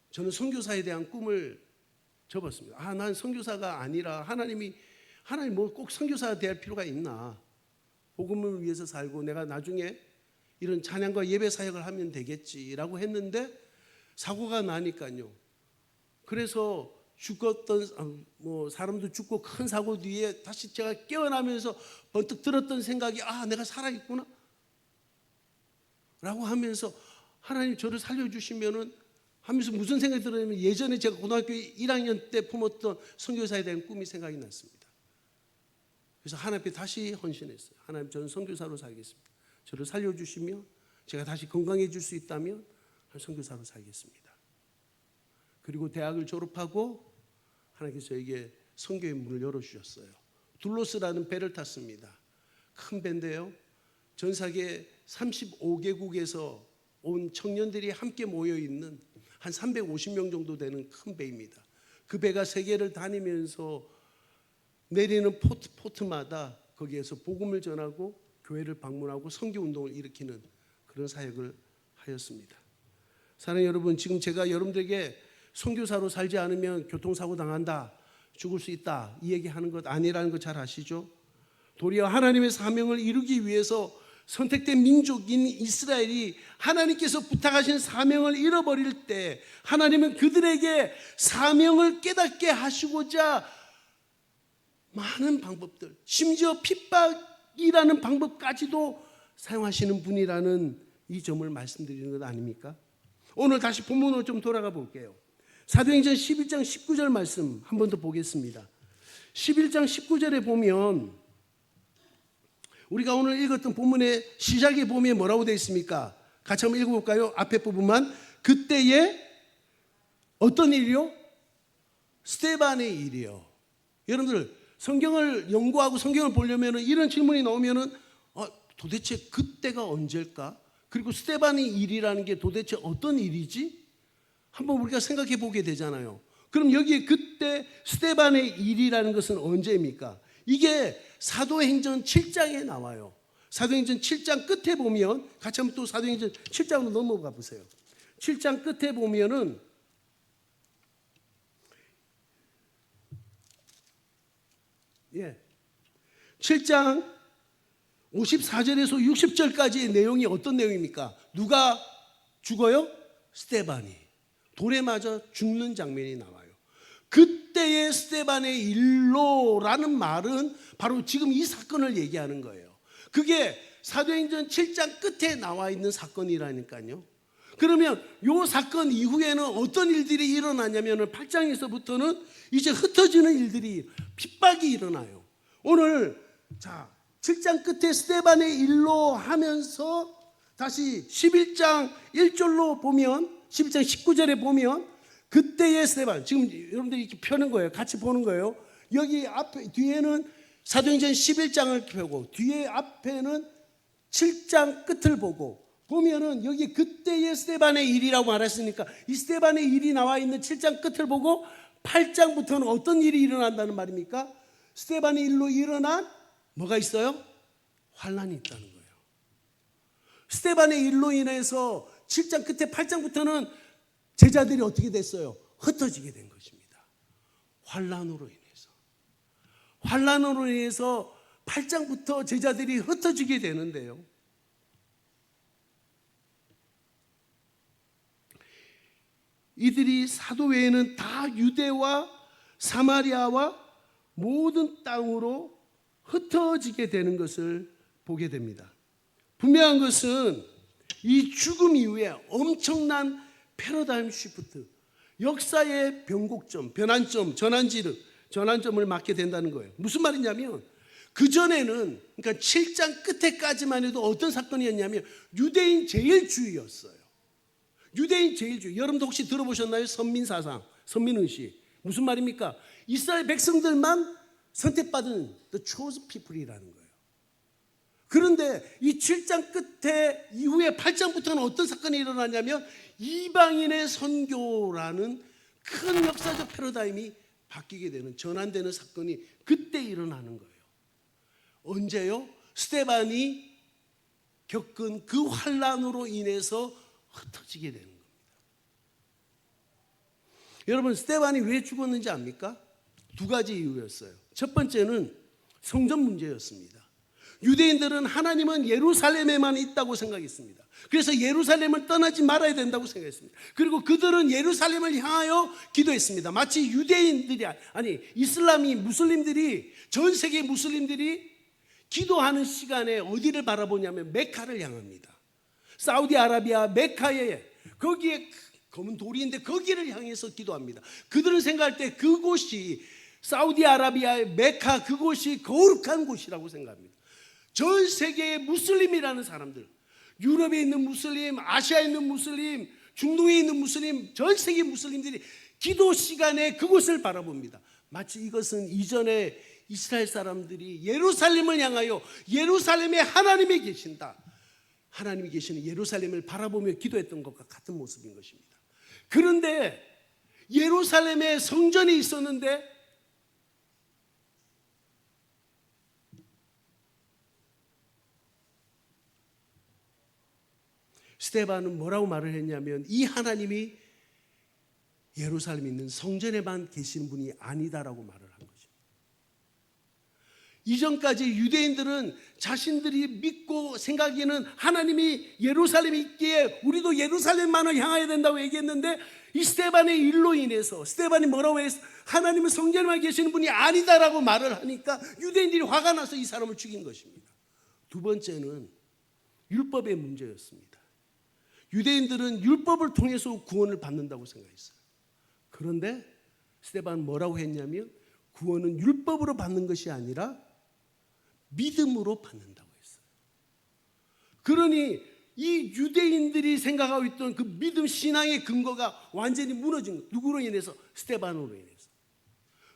저는 선교사에 대한 꿈을 접었습니다. 난 선교사가 아니라 하나님 뭐 꼭 선교사가 될 필요가 있나? 복음을 위해서 살고 내가 나중에 이런 찬양과 예배 사역을 하면 되겠지라고 했는데 사고가 나니까요. 그래서 죽었던 사람도 죽고 큰 사고 뒤에 다시 제가 깨어나면서 번뜩 들었던 생각이 내가 살아있구나 라고 하면서 하나님 저를 살려주시면은 하면서 무슨 생각이 들었냐면 예전에 제가 고등학교 1학년 때 품었던 선교사에 대한 꿈이 생각이 났습니다. 그래서 하나님 앞에 다시 헌신했어요. 하나님 저는 선교사로 살겠습니다. 저를 살려주시면 제가 다시 건강해질 수 있다면 선교사로 살겠습니다. 그리고 대학을 졸업하고 하나님께서 저에게 선교의 문을 열어주셨어요. 둘로스라는 배를 탔습니다. 큰 배인데요. 전 세계 35개국에서 온 청년들이 함께 모여있는 한 350명 정도 되는 큰 배입니다. 그 배가 세계를 다니면서 내리는 포트마다 거기에서 복음을 전하고 교회를 방문하고 선교운동을 일으키는 그런 사역을 하였습니다. 사랑하는 여러분, 지금 제가 여러분들에게 선교사로 살지 않으면 교통사고 당한다, 죽을 수 있다 이 얘기하는 것 아니라는 거 잘 아시죠? 도리어 하나님의 사명을 이루기 위해서 선택된 민족인 이스라엘이 하나님께서 부탁하신 사명을 잃어버릴 때 하나님은 그들에게 사명을 깨닫게 하시고자 많은 방법들, 심지어 핍박이라는 방법까지도 사용하시는 분이라는 이 점을 말씀드리는 것 아닙니까? 오늘 다시 본문으로 좀 돌아가 볼게요. 사도행전 11장 19절 말씀 한 번 더 보겠습니다. 11장 19절에 보면 우리가 오늘 읽었던 본문의 시작에 보면 뭐라고 되어 있습니까? 같이 한번 읽어볼까요? 앞에 부분만. 그때에 어떤 일이요? 스데반의 일이요. 여러분들 성경을 연구하고 성경을 보려면 이런 질문이 나오면 도대체 그때가 언제일까? 그리고 스데반의 일이라는 게 도대체 어떤 일이지? 한번 우리가 생각해 보게 되잖아요. 그럼 여기에 그때 스데반의 일이라는 것은 언제입니까? 이게 사도행전 7장에 나와요. 사도행전 7장 끝에 보면 같이 한번 또 사도행전 7장으로 넘어가 보세요. 7장 끝에 보면은 7장 54절에서 60절까지의 내용이 어떤 내용입니까? 누가 죽어요? 스데반이 돌에 맞아 죽는 장면이 나와요. 그때의 스데반의 일로라는 말은 바로 지금 이 사건을 얘기하는 거예요. 그게 사도행전 7장 끝에 나와 있는 사건이라니까요. 그러면 이 사건 이후에는 어떤 일들이 일어나냐면 8장에서부터는 이제 흩어지는 일들이 핍박이 일어나요. 오늘 7장 끝에 스데반의 일로 하면서 다시 11장 1절로 보면 11장 19절에 보면 그때의 스데반, 지금 여러분들이 이렇게 펴는 거예요. 같이 보는 거예요. 여기 앞에 뒤에는 사도행전 11장을 펴고 뒤에 앞에는 7장 끝을 보고 보면은 여기 그때의 스데반의 일이라고 말했으니까 이 스데반의 일이 나와 있는 7장 끝을 보고 8장부터는 어떤 일이 일어난다는 말입니까? 스데반의 일로 일어난 뭐가 있어요? 환란이 있다는 거예요. 스데반의 일로 인해서 7장 끝에 8장부터는 제자들이 어떻게 됐어요? 흩어지게 된 것입니다. 환란으로 인해서 8장부터 제자들이 흩어지게 되는데요. 이들이 사도 외에는 다 유대와 사마리아와 모든 땅으로 흩어지게 되는 것을 보게 됩니다. 분명한 것은 이 죽음 이후에 엄청난 패러다임 시프트, 역사의 변곡점, 변환점, 전환점을 맞게 된다는 거예요. 무슨 말이냐면 그전에는 그러니까 7장 끝에까지만 해도 어떤 사건이었냐면 유대인 제일주의였어요. 유대인 제일주의. 여러분도 혹시 들어보셨나요? 선민사상, 선민의식. 무슨 말입니까? 이스라엘 백성들만 선택받은 the chosen people이라는 거예요. 그런데 이 7장 끝에 이후에 8장부터는 어떤 사건이 일어나냐면 이방인의 선교라는 큰 역사적 패러다임이 바뀌게 되는, 전환되는 사건이 그때 일어나는 거예요. 언제요? 스데반이 겪은 그 환난으로 인해서 흩어지게 되는 겁니다. 여러분, 스데반이 왜 죽었는지 압니까? 두 가지 이유였어요. 첫 번째는 성전 문제였습니다. 유대인들은 하나님은 예루살렘에만 있다고 생각했습니다. 그래서 예루살렘을 떠나지 말아야 된다고 생각했습니다. 그리고 그들은 예루살렘을 향하여 기도했습니다. 마치 유대인들이, 아니 이슬람이, 무슬림들이, 전 세계 무슬림들이 기도하는 시간에 어디를 바라보냐면 메카를 향합니다. 사우디아라비아 메카에, 거기에 검은 돌이 있는데 거기를 향해서 기도합니다. 그들은 생각할 때 그곳이, 사우디아라비아의 메카, 그곳이 거룩한 곳이라고 생각합니다. 전 세계의 무슬림이라는 사람들, 유럽에 있는 무슬림, 아시아에 있는 무슬림, 중동에 있는 무슬림, 전 세계 무슬림들이 기도 시간에 그곳을 바라봅니다. 마치 이것은 이전에 이스라엘 사람들이 예루살렘을 향하여 예루살렘에 하나님이 계신다, 하나님이 계시는 예루살렘을 바라보며 기도했던 것과 같은 모습인 것입니다. 그런데 예루살렘에 성전이 있었는데 스데반은 뭐라고 말을 했냐면 이 하나님이 예루살렘에 있는 성전에만 계시는 분이 아니다라고 말을 한 것입니다. 이전까지 유대인들은 자신들이 믿고 생각하기에는 하나님이 예루살렘에 있기에 우리도 예루살렘만을 향해야 된다고 얘기했는데, 이 스데반의 일로 인해서 스데반이 뭐라고 했어? 하나님은 성전에만 계시는 분이 아니다라고 말을 하니까 유대인들이 화가 나서 이 사람을 죽인 것입니다. 두 번째는 율법의 문제였습니다. 유대인들은 율법을 통해서 구원을 받는다고 생각했어요. 그런데 스데반은 뭐라고 했냐면 구원은 율법으로 받는 것이 아니라 믿음으로 받는다고 했어요. 그러니 이 유대인들이 생각하고 있던 그 믿음 신앙의 근거가 완전히 무너진 거예요. 누구로 인해서? 스데반으로 인해서.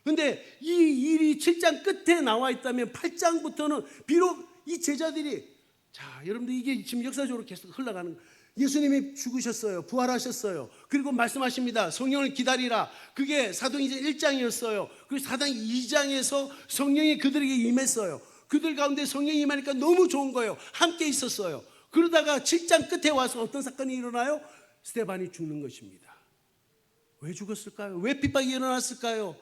그런데 이 일이 7장 끝에 나와 있다면 8장부터는 비록 이 제자들이, 자 여러분들 이게 지금 역사적으로 계속 흘러가는 거예요. 예수님이 죽으셨어요. 부활하셨어요. 그리고 말씀하십니다. 성령을 기다리라. 그게 사도행전 1장이었어요. 그리고 사도행전 2장에서 성령이 그들에게 임했어요. 그들 가운데 성령이 임하니까 너무 좋은 거예요. 함께 있었어요. 그러다가 7장 끝에 와서 어떤 사건이 일어나요? 스데반이 죽는 것입니다. 왜 죽었을까요? 왜 핍박이 일어났을까요?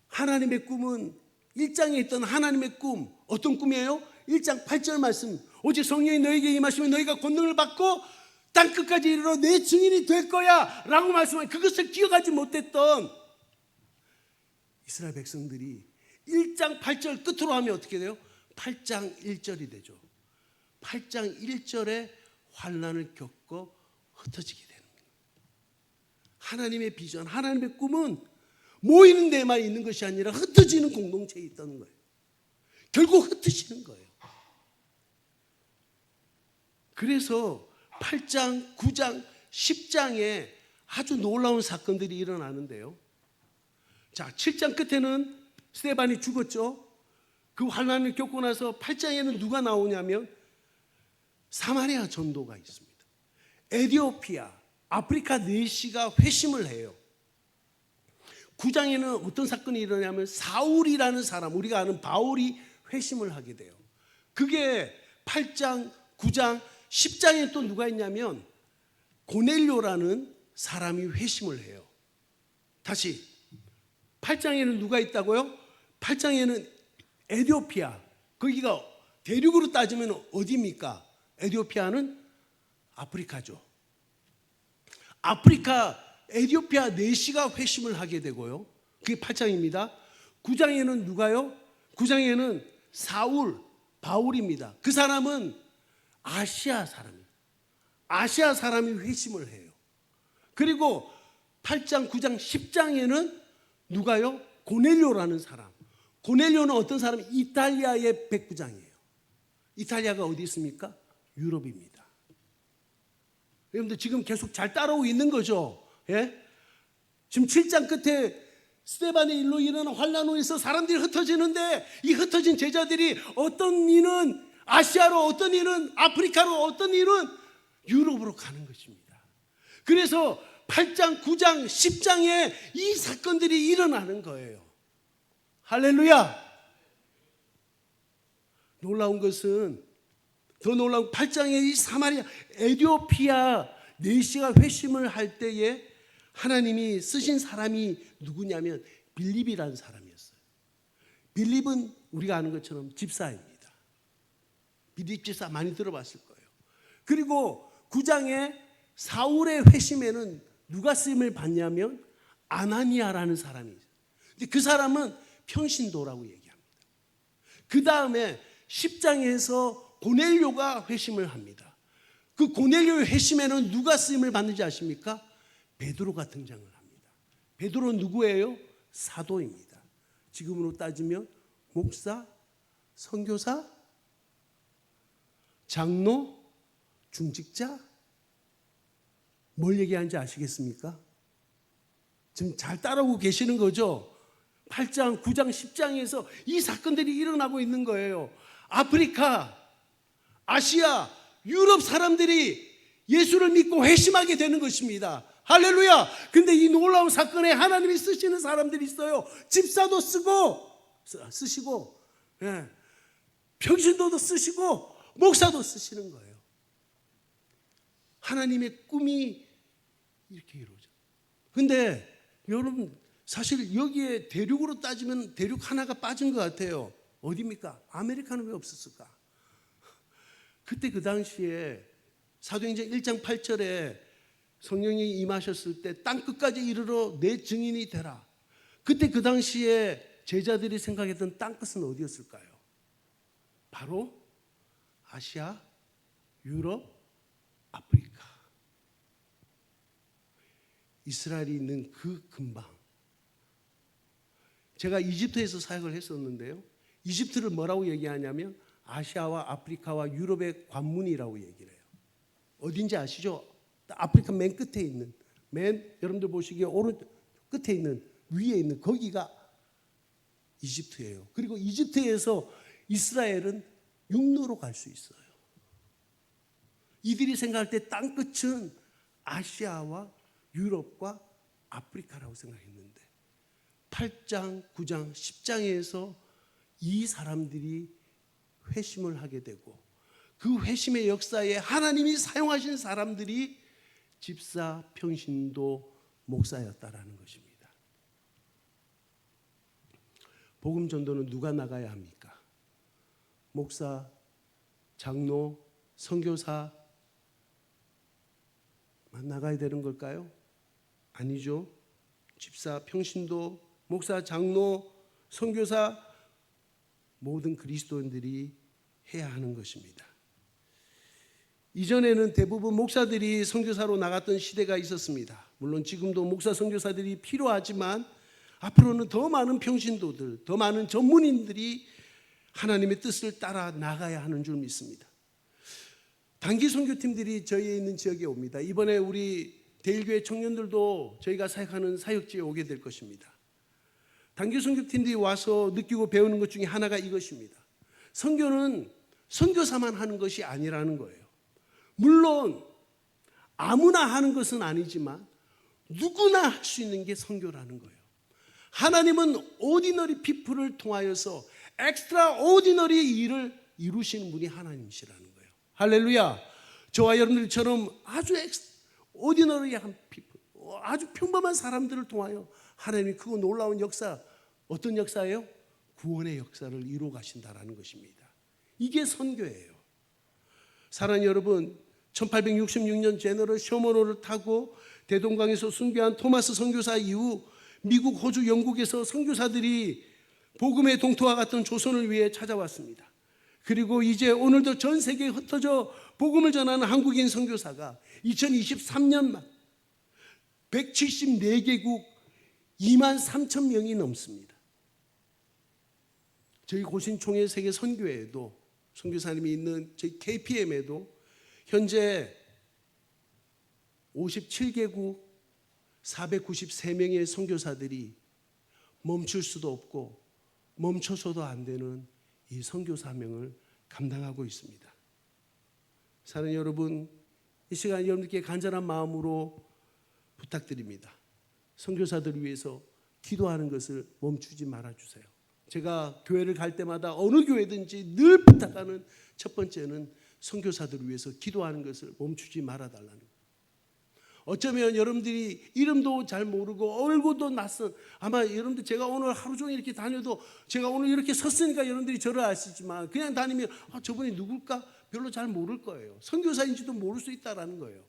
하나님의 꿈은 1장에 있던 하나님의 꿈, 어떤 꿈이에요? 1장 8절 말씀, 오직 성령이 너에게 임하시면 너희가 권능을 받고 땅 끝까지 이르러 내 증인이 될 거야 라고 말씀하신, 그것을 기억하지 못했던 이스라엘 백성들이 1장 8절 끝으로 하면 어떻게 돼요? 8장 1절이 되죠. 8장 1절에 환난을 겪고 흩어지게 되는 거예요. 하나님의 비전, 하나님의 꿈은 모이는 데만 있는 것이 아니라 흩어지는 공동체에 있다는 거예요. 결국 흩어지는 거예요. 그래서 8장, 9장, 10장에 아주 놀라운 사건들이 일어나는데요. 자, 7장 끝에는 스데반이 죽었죠. 그 환난을 겪고 나서 8장에는 누가 나오냐면 사마리아 전도가 있습니다. 에티오피아, 아프리카 내시가 회심을 해요. 9장에는 어떤 사건이 일어나냐면 사울이라는 사람, 우리가 아는 바울이 회심을 하게 돼요. 그게 8장, 9장, 10장에 또 누가 있냐면 고넬료라는 사람이 회심을 해요. 다시 8장에는 누가 있다고요? 8장에는 에티오피아, 거기가 대륙으로 따지면 어디입니까? 에티오피아는 아프리카죠. 아프리카 에티오피아 내시가 회심을 하게 되고요. 그게 8장입니다. 9장에는 누가요? 9장에는 사울, 바울입니다. 그 사람은 아시아 사람이에요. 아시아 사람이 회심을 해요. 그리고 8장, 9장, 10장에는 누가요? 고넬료라는 사람. 고넬료는 어떤 사람이? 이탈리아의 백부장이에요. 이탈리아가 어디 있습니까? 유럽입니다. 여러분들 지금 계속 잘 따라오고 있는 거죠. 예? 지금 7장 끝에 스데반의 일로 일어난 환난으로 인해서 사람들이 흩어지는데 이 흩어진 제자들이 어떤 이는 아시아로, 어떤 일은 아프리카로, 어떤 일은 유럽으로 가는 것입니다. 그래서 8장, 9장, 10장에 이 사건들이 일어나는 거예요. 할렐루야. 놀라운 것은, 더 놀라운 8장의 이 사마리아, 에티오피아 내시가 회심을 할 때에 하나님이 쓰신 사람이 누구냐면 빌립이라는 사람이었어요. 빌립은 우리가 아는 것처럼 집사입니다. 빌립 집사 많이 들어봤을 거예요. 그리고 9장에 사울의 회심에는 누가 쓰임을 받냐면 아나니아라는 사람이 있어요. 근데 그 사람은 평신도라고 얘기합니다. 그 다음에 10장에서 고넬료가 회심을 합니다. 그 고넬료의 회심에는 누가 쓰임을 받는지 아십니까? 베드로가 등장을 합니다. 베드로는 누구예요? 사도입니다. 지금으로 따지면 목사, 선교사, 장로, 중직자, 뭘 얘기하는지 아시겠습니까? 지금 잘 따라오고 계시는 거죠? 8장, 9장, 10장에서 이 사건들이 일어나고 있는 거예요. 아프리카, 아시아, 유럽 사람들이 예수를 믿고 회심하게 되는 것입니다. 할렐루야. 근데 이 놀라운 사건에 하나님이 쓰시는 사람들이 있어요. 집사도 쓰시고, 예, 평신도도 쓰시고, 목사도 쓰시는 거예요. 하나님의 꿈이 이렇게 이루어져. 근데 여러분, 사실 여기에 대륙으로 따지면 대륙 하나가 빠진 것 같아요. 어디입니까? 아메리카는 왜 없었을까? 그때 그 당시에 사도행전 1장 8절에 성령이 임하셨을 때 땅 끝까지 이르러 내 증인이 되라. 그때 그 당시에 제자들이 생각했던 땅 끝은 어디였을까요? 바로 아시아, 유럽, 아프리카. 이스라엘이 있는 그 근방. 제가 이집트에서 사역을 했었는데요. 이집트를 뭐라고 얘기하냐면 아시아와 아프리카와 유럽의 관문이라고 얘기를 해요. 어딘지 아시죠? 아프리카 맨 끝에 있는, 여러분들 보시기에 오른쪽 끝에 있는, 위에 있는 거기가 이집트예요. 그리고 이집트에서 이스라엘은 육로로 갈 수 있어요. 이들이 생각할 때 땅 끝은 아시아와 유럽과 아프리카라고 생각했는데 8장, 9장, 10장에서 이 사람들이 회심을 하게 되고 그 회심의 역사에 하나님이 사용하신 사람들이 집사, 평신도, 목사였다라는 것입니다. 복음 전도는 누가 나가야 합니까? 목사, 장로, 선교사만 나가야 되는 걸까요? 아니죠. 집사, 평신도, 목사, 장로, 선교사 모든 그리스도인들이 해야 하는 것입니다. 이전에는 대부분 목사들이 선교사로 나갔던 시대가 있었습니다. 물론 지금도 목사, 선교사들이 필요하지만 앞으로는 더 많은 평신도들, 더 많은 전문인들이 하나님의 뜻을 따라 나가야 하는 줄 믿습니다. 단기 선교팀들이 저희에 있는 지역에 옵니다. 이번에 우리 대일교회 청년들도 저희가 사역하는 사역지에 오게 될 것입니다. 단기 선교팀들이 와서 느끼고 배우는 것 중에 하나가 이것입니다. 선교는 선교사만 하는 것이 아니라는 거예요. 물론 아무나 하는 것은 아니지만 누구나 할 수 있는 게 선교라는 거예요. 하나님은 오디너리 피플을 통하여서 엑스트라 오디너리 일을 이루시는 분이 하나님이시라는 거예요. 할렐루야. 저와 여러분들처럼 아주 오디너리한 피플, 아주 평범한 사람들을 통하여 하나님이 크고 놀라운 역사, 어떤 역사예요? 구원의 역사를 이루어 가신다라는 것입니다. 이게 선교예요. 사랑하는 여러분, 1866년 제너럴 셔먼호를 타고 대동강에서 순교한 토마스 선교사 이후 미국, 호주, 영국에서 선교사들이 복음의 동토와 같은 조선을 위해 찾아왔습니다. 그리고 이제 오늘도 전 세계에 흩어져 복음을 전하는 한국인 선교사가 2023년만 174개국 2만 3천 명이 넘습니다. 저희 고신총회 세계 선교회에도 선교사님이 있는 저희 KPM에도 현재 57개국 493명의 선교사들이 멈출 수도 없고 멈춰서도 안 되는 이 선교 사명을 감당하고 있습니다. 사랑하는 여러분, 이 시간 여러분들께 간절한 마음으로 부탁드립니다. 선교사들을 위해서 기도하는 것을 멈추지 말아주세요. 제가 교회를 갈 때마다 어느 교회든지 늘 부탁하는 첫 번째는 선교사들을 위해서 기도하는 것을 멈추지 말아달라는 거예요. 어쩌면 여러분들이 이름도 잘 모르고 얼굴도 낯선, 아마 여러분들 제가 오늘 하루 종일 이렇게 다녀도 제가 오늘 이렇게 섰으니까 여러분들이 저를 아시지만 그냥 다니면 저분이 누굴까 별로 잘 모를 거예요. 선교사인지도 모를 수 있다라는 거예요.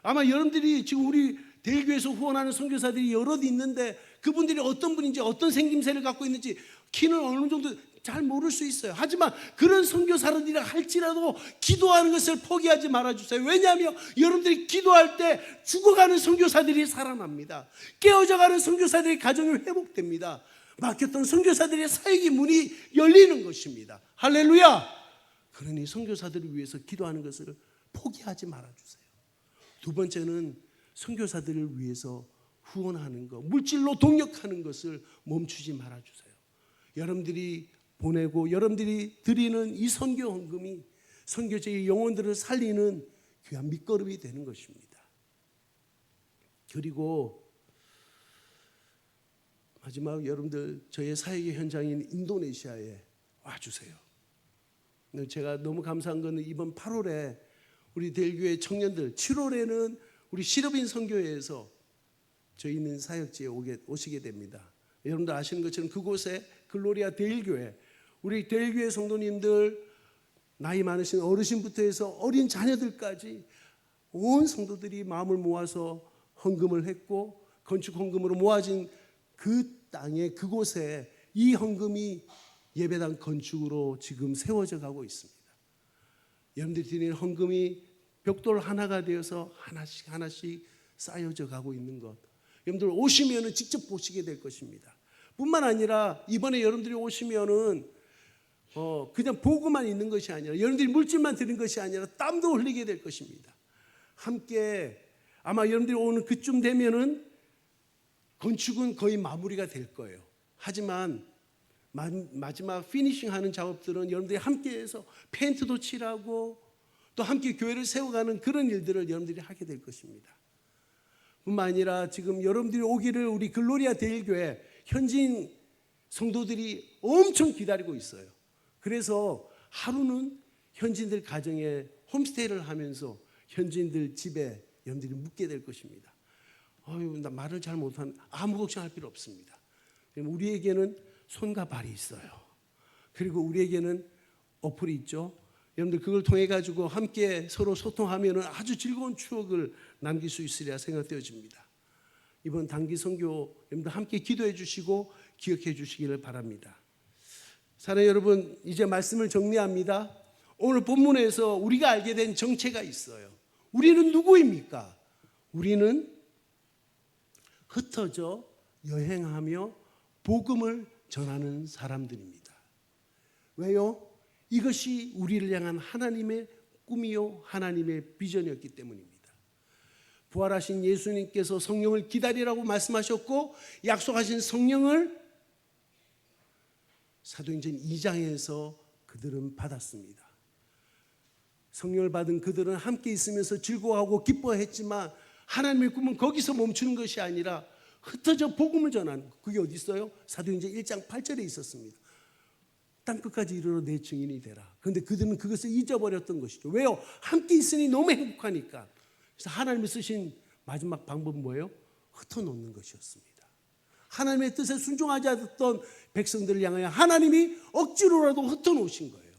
아마 여러분들이 지금 우리 대교에서 후원하는 선교사들이 여럿 있는데 그분들이 어떤 분인지 어떤 생김새를 갖고 있는지 키는 어느 정도 잘 모를 수 있어요. 하지만 그런 선교사들이라 할지라도 기도하는 것을 포기하지 말아주세요. 왜냐하면 여러분들이 기도할 때 죽어가는 선교사들이 살아납니다. 깨어져가는 선교사들의 가정이 회복됩니다. 막혔던 선교사들의 사역의 문이 열리는 것입니다. 할렐루야. 그러니 선교사들을 위해서 기도하는 것을 포기하지 말아주세요. 두 번째는 선교사들을 위해서 후원하는 것, 물질로 동력하는 것을 멈추지 말아주세요. 여러분들이 보내고 여러분들이 드리는 이 선교 헌금이 선교제의 영혼들을 살리는 귀한 밑거름이 되는 것입니다. 그리고 마지막 여러분들 저의 사역의 현장인 인도네시아에 와주세요. 제가 너무 감사한 것은 이번 8월에 우리 대일교회 청년들, 7월에는 우리 실업인 선교회에서 저희 있는 사역지에 오시게 됩니다. 여러분들 아시는 것처럼 그곳에 글로리아 대일교회, 우리 대일교회 성도님들, 나이 많으신 어르신부터 해서 어린 자녀들까지 온 성도들이 마음을 모아서 헌금을 했고 건축 헌금으로 모아진 그 땅에 그곳에 이 헌금이 예배당 건축으로 지금 세워져 가고 있습니다. 여러분들이 드리는 헌금이 벽돌 하나가 되어서 하나씩 쌓여져 가고 있는 것, 여러분들 오시면은 직접 보시게 될 것입니다. 뿐만 아니라 이번에 여러분들이 오시면은 그냥 보고만 있는 것이 아니라 여러분들이 물질만 드린 것이 아니라 땀도 흘리게 될 것입니다. 함께 아마 여러분들이 오는 그쯤 되면은 건축은 거의 마무리가 될 거예요. 하지만 마지막 피니싱하는 작업들은 여러분들이 함께해서 페인트도 칠하고 또 함께 교회를 세워가는 그런 일들을 여러분들이 하게 될 것입니다. 뿐만 아니라 지금 여러분들이 오기를 우리 글로리아 대일교회 현지인 성도들이 엄청 기다리고 있어요. 그래서 하루는 현지인들 가정에 홈스테이를 하면서 현지인들 집에 여러분들이 묵게 될 것입니다. 나 말을 잘 못하는, 아무 걱정할 필요 없습니다. 우리에게는 손과 발이 있어요. 그리고 우리에게는 어플이 있죠. 여러분들 그걸 통해 가지고 함께 서로 소통하면 아주 즐거운 추억을 남길 수 있으리라 생각되어집니다. 이번 단기 선교 여러분들 함께 기도해 주시고 기억해 주시기를 바랍니다. 사랑하는 여러분, 이제 말씀을 정리합니다. 오늘 본문에서 우리가 알게 된 정체가 있어요. 우리는 누구입니까? 우리는 흩어져 여행하며 복음을 전하는 사람들입니다. 왜요? 이것이 우리를 향한 하나님의 꿈이요 하나님의 비전이었기 때문입니다. 부활하신 예수님께서 성령을 기다리라고 말씀하셨고 약속하신 성령을 사도행전 2장에서 그들은 받았습니다. 성령을 받은 그들은 함께 있으면서 즐거워하고 기뻐했지만 하나님의 꿈은 거기서 멈추는 것이 아니라 흩어져 복음을 전하는 것. 그게 어디 있어요? 사도행전 1장 8절에 있었습니다. 땅끝까지 이르러 내 증인이 되라. 그런데 그들은 그것을 잊어버렸던 것이죠. 왜요? 함께 있으니 너무 행복하니까. 그래서 하나님이 쓰신 마지막 방법은 뭐예요? 흩어놓는 것이었습니다. 하나님의 뜻에 순종하지 않았던 백성들을 향하여 하나님이 억지로라도 흩어놓으신 거예요.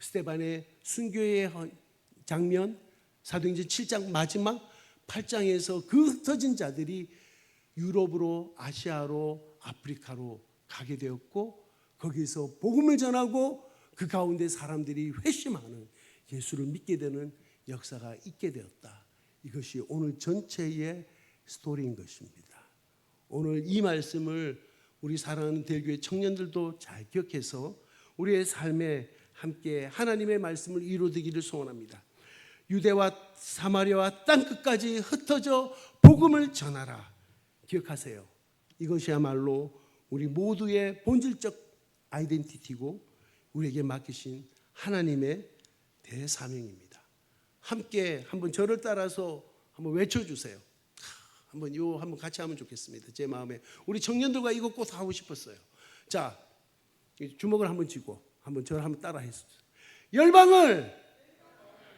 스데반의 순교의 장면, 사도행전 7장 마지막 8장에서 그 흩어진 자들이 유럽으로, 아시아로, 아프리카로 가게 되었고 거기서 복음을 전하고 그 가운데 사람들이 회심하는 예수를 믿게 되는 역사가 있게 되었다. 이것이 오늘 전체의 스토리인 것입니다. 오늘 이 말씀을 우리 사랑하는 대일교회 청년들도 잘 기억해서 우리의 삶에 함께 하나님의 말씀을 이루어지기를 소원합니다. 유대와 사마리아와 땅끝까지 흩어져 복음을 전하라. 기억하세요. 이것이야말로 우리 모두의 본질적 아이덴티티고 우리에게 맡기신 하나님의 대사명입니다. 함께 한번 저를 따라서 한번 외쳐주세요. 한번 같이 하면 좋겠습니다. 제 마음에 우리 청년들과 이거 꼭 하고 싶었어요. 자, 주먹을 한번 쥐고 한번 저를 한번 따라 했어요. 열방을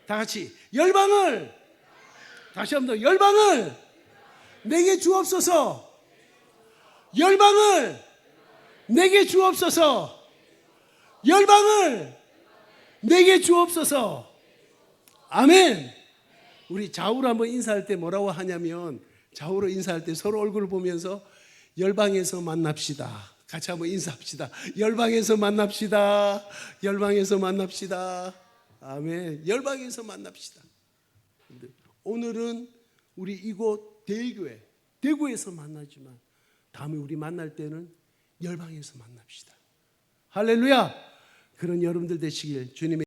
다 같이 열방을 다시 한번 더 열방을 내게 주옵소서. 열방을 내게 주옵소서. 열방을 내게 주옵소서. 아멘. 우리 좌우로 한번 인사할 때 뭐라고 하냐면 좌우로 인사할 때 서로 얼굴을 보면서 열방에서 만납시다. 같이 한번 인사합시다. 열방에서 만납시다. 열방에서 만납시다. 아멘. 열방에서 만납시다. 오늘은 우리 이곳 대교회 대구에서 만나지만 다음에 우리 만날 때는 열방에서 만납시다. 할렐루야. 그런 여러분들 되시길 주님의